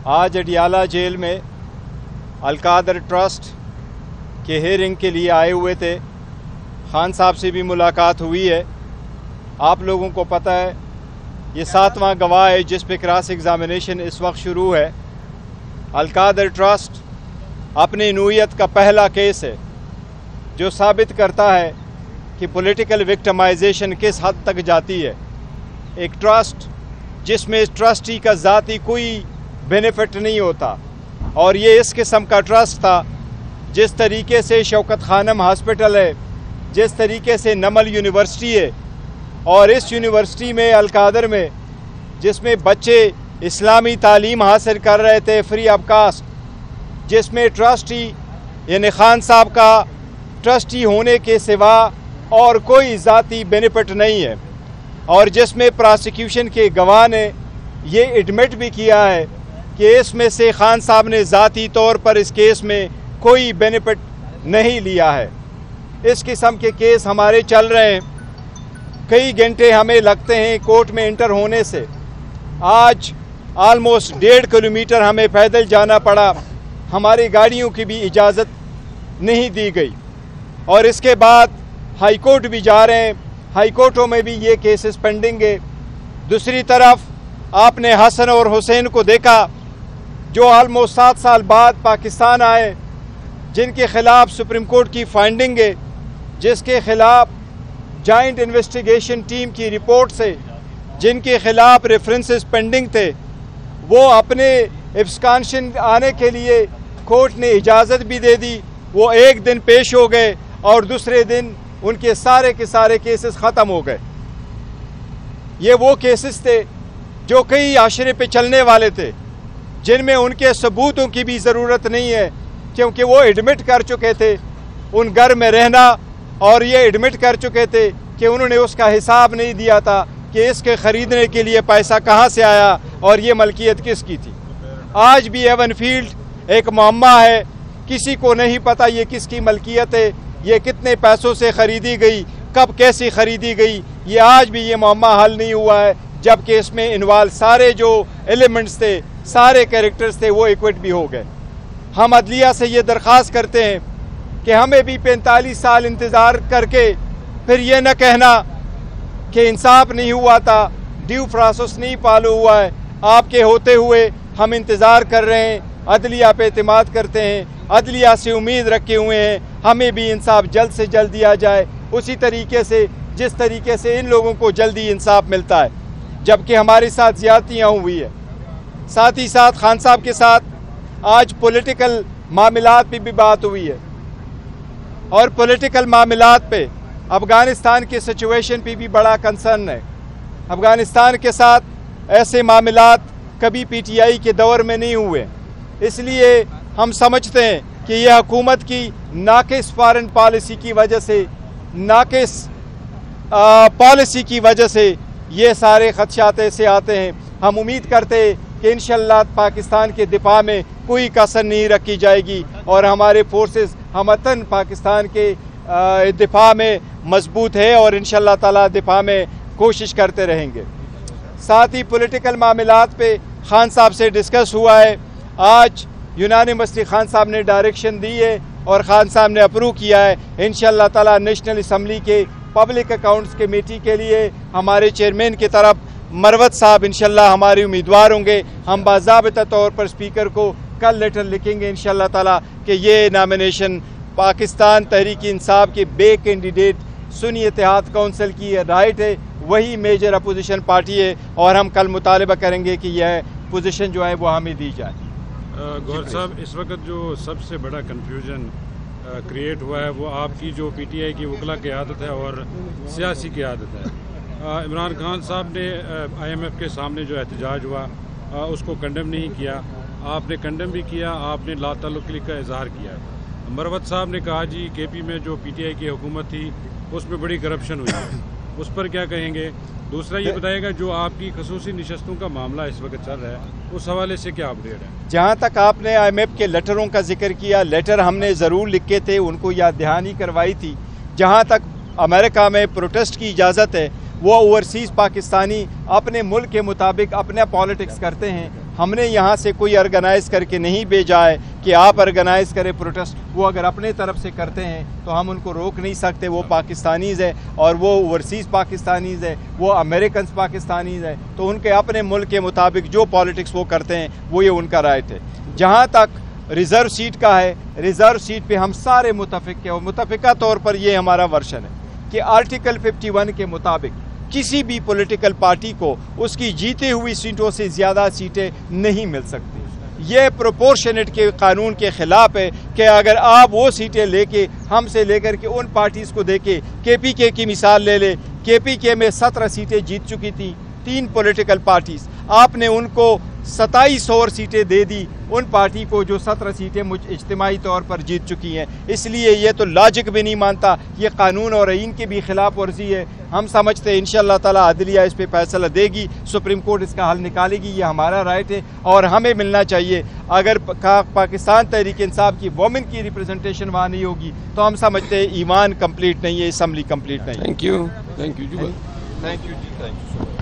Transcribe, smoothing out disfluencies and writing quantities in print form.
आज अडियाला जेल में अलकादर ट्रस्ट के हेयरिंग के लिए आए हुए थे। खान साहब से भी मुलाकात हुई है। आप लोगों को पता है ये 7वां गवाह है जिस पे क्रॉस एग्ज़ामिनेशन इस वक्त शुरू है। अलकादर ट्रस्ट अपनी नूयत का पहला केस है जो साबित करता है कि पॉलिटिकल विक्टिमाइजेशन किस हद तक जाती है। एक ट्रस्ट जिसमें ट्रस्टी का ज़ाती कोई बेनिफिट नहीं होता, और ये इस किस्म का ट्रस्ट था। जिस तरीके से शौकत खानम हॉस्पिटल है, जिस तरीके से नमल यूनिवर्सिटी है, और इस यूनिवर्सिटी में अलकादर में जिसमें बच्चे इस्लामी तालीम हासिल कर रहे थे फ्री ऑफ कास्ट, जिसमें ट्रस्टी यानी खान साहब का ट्रस्टी होने के सिवा और कोई ज़ाती बेनिफिट नहीं है, और जिसमें प्रोसिक्यूशन के गवाह ने ये एडमिट भी किया है कि इसमें से खान साहब ने ज़ाती तौर पर इस केस में कोई बेनिफिट नहीं लिया है। इस किस्म के केस हमारे चल रहे हैं। कई घंटे हमें लगते हैं कोर्ट में इंटर होने से। आज आलमोस्ट 1.5 किलोमीटर हमें पैदल जाना पड़ा। हमारी गाड़ियों की भी इजाज़त नहीं दी गई, और इसके बाद हाई कोर्ट भी जा रहे हैं। हाई कोर्टों में भी ये केसेस पेंडिंग है। दूसरी तरफ आपने हसन और हुसैन को देखा जो आलमोस्ट 7 साल बाद पाकिस्तान आए, जिनके ख़िलाफ़ सुप्रीम कोर्ट की फाइंडिंग है, जिसके ख़िलाफ़ जॉइंट इन्वेस्टिगेशन टीम की रिपोर्ट से जिनके ख़िलाफ़ रेफरेंसेस पेंडिंग थे, वो अपने एब्सकॉन्शन आने के लिए कोर्ट ने इजाज़त भी दे दी। वो एक दिन पेश हो गए और दूसरे दिन उनके सारे के सारे केसेस ख़त्म हो गए। ये वो केसेस थे जो कई आशरे पे चलने वाले थे, जिनमें उनके सबूतों की भी ज़रूरत नहीं है, क्योंकि वो एडमिट कर चुके थे उन घर में रहना, और ये एडमिट कर चुके थे कि उन्होंने उसका हिसाब नहीं दिया था कि इसके ख़रीदने के लिए पैसा कहाँ से आया और ये मलकियत किसकी थी। आज भी एवन फील्ड एक मुअम्मा है, किसी को नहीं पता ये किसकी मलकियत है, ये कितने पैसों से ख़रीदी गई, कब कैसी ख़रीदी गई, ये आज भी ये मुअम्मा हल नहीं हुआ है। जबकि इसमें इन्वॉल्व सारे जो एलिमेंट्स थे, सारे कैरेक्टर्स थे, वो इक्विट भी हो गए। हम अदलिया से ये दरख्वास्त करते हैं कि हमें भी 45 साल इंतज़ार करके फिर ये न कहना कि इंसाफ नहीं हुआ था, ड्यू प्रोसेस नहीं फॉलो हुआ है। आपके होते हुए हम इंतज़ार कर रहे हैं, अदलिया पे एतमाद करते हैं, अदलिया से उम्मीद रखे हुए हैं हमें भी इंसाफ जल्द से जल्द दिया जाए, उसी तरीके से जिस तरीके से इन लोगों को जल्दी इंसाफ मिलता है। जबकि हमारे साथ ज़्यादतियाँ हुई है। साथ ही साथ खान साहब के साथ आज पॉलिटिकल मामलात पे भी बात हुई है, और पॉलिटिकल मामलात पे अफ़गानिस्तान के सिचुएशन पे भी बड़ा कंसर्न है। अफ़गानिस्तान के साथ ऐसे मामलात कभी पीटीआई के दौर में नहीं हुए, इसलिए हम समझते हैं कि यह हुकूमत की नाक़िस फॉरेन पॉलिसी की वजह से, नाक़िस पॉलिसी की वजह से ये सारे खदशात ऐसे आते हैं। हम उम्मीद करते हैं कि इंशाअल्लाह पाकिस्तान के दिफा में कोई कसर नहीं रखी जाएगी, और हमारे फोर्सेस हमतन पाकिस्तान के दिफा में मजबूत है, और इंशाअल्लाह ताला दिफा में कोशिश करते रहेंगे। साथ ही पॉलिटिकल मामलात पे खान साहब से डिस्कस हुआ है। आज यूनानिमसली खान साहब ने डायरेक्शन दी है और खान साहब ने अप्रूव किया है। इंशाअल्लाह ताला नेशनल असम्बली के पब्लिक अकाउंट्स कमेटी के लिए हमारे चेयरमैन की तरफ मरवत साहब इंशाअल्लाह हमारे उम्मीदवार होंगे। हम बाज़ाबिता तौर पर स्पीकर को कल लेटर लिखेंगे इंशाअल्लाह ताला कि ये नामिनेशन पाकिस्तान तहरीक इंसाफ के बे कैंडिडेट सुन्नी इत्तेहाद काउंसिल की राइट है, वही मेजर अपोजिशन पार्टी है, और हम कल मुतालबा करेंगे कि यह पोजीशन जो है वो हमें दी जाए। गौहर साहब, इस वक्त जो सबसे बड़ा कन्फ्यूजन क्रिएट हुआ है वो आपकी जो पीटीआई की वकला की आदत है और सियासी की आदत है। इमरान खान साहब ने IMF के सामने जो एहतजाज हुआ उसको कंडेम नहीं किया, आपने कंडेम भी किया, आपने ला ताल्लुक़ी का इजहार किया। मरवत साहब ने कहा जी KP में जो पीटीआई की हुकूमत थी उसमें बड़ी करप्शन हुई है, उस पर क्या कहेंगे? दूसरा ये बताएगा जो आपकी खसूसी निशस्तों का मामला इस वक्त चल रहा है उस हवाले से क्या अपडेट है? जहाँ तक आपने IMF के लेटरों का जिक्र किया, लेटर हमने ज़रूर लिखे थे, उनको याद दहानी करवाई थी। जहाँ तक अमेरिका में प्रोटेस्ट की इजाज़त है, वो ओवरसीज़ पाकिस्तानी अपने मुल्क के मुताबिक अपना पॉलिटिक्स करते हैं। हमने यहाँ से कोई ऑर्गेनाइज़ करके नहीं भेजा है कि आप ऑर्गेनाइज़ करें प्रोटेस्ट। वो अगर अपने तरफ से करते हैं तो हम उनको रोक नहीं सकते। वो पाकिस्तानीज़ है और वो ओवरसीज़ पाकिस्तानीज़ है, वो अमेरिकन पाकिस्तानीज़ है, तो उनके अपने मुल्क के मुताबिक जो पॉलिटिक्स वो करते हैं वो ये उनका राइट है। जहाँ तक रिज़र्व सीट का है, रिज़र्व सीट पे हम सारे मुतफ़िक हैं और मुतफ़िका तौर पर ये हमारा वर्शन है कि आर्टिकल 51 के मुताबिक किसी भी पॉलिटिकल पार्टी को उसकी जीती हुई सीटों से ज़्यादा सीटें नहीं मिल सकती। ये प्रोपोर्शनेट के कानून के ख़िलाफ़ है कि अगर आप वो सीटें लेके हमसे लेकर के उन पार्टीज़ को देके KPK की मिसाल ले ले, KPK में 17 सीटें जीत चुकी थी 3 पॉलिटिकल पार्टीज़, आपने उनको 27 और सीटें दे दी उन पार्टी को जो 17 सीटें इज्तिमाई तौर पर जीत चुकी हैं। इसलिए ये तो लॉजिक भी नहीं मानता, ये कानून और आईन की भी खिलाफ वर्जी है। हम समझते हैं इंशाअल्लाह ताला अदलिया इस पे फैसला देगी, सुप्रीम कोर्ट इसका हल निकालेगी, ये हमारा राइट है और हमें मिलना चाहिए। अगर पाकिस्तान तहरीक इंसाफ की वोमेन की रिप्रेजेंटेशन वहाँ नहीं होगी तो हम समझते हैं ईमान कंप्लीट नहीं है, असम्बली कंप्लीट नहीं है। थैंक यू जी, थैंक यू जी, थैंक यू सो मच।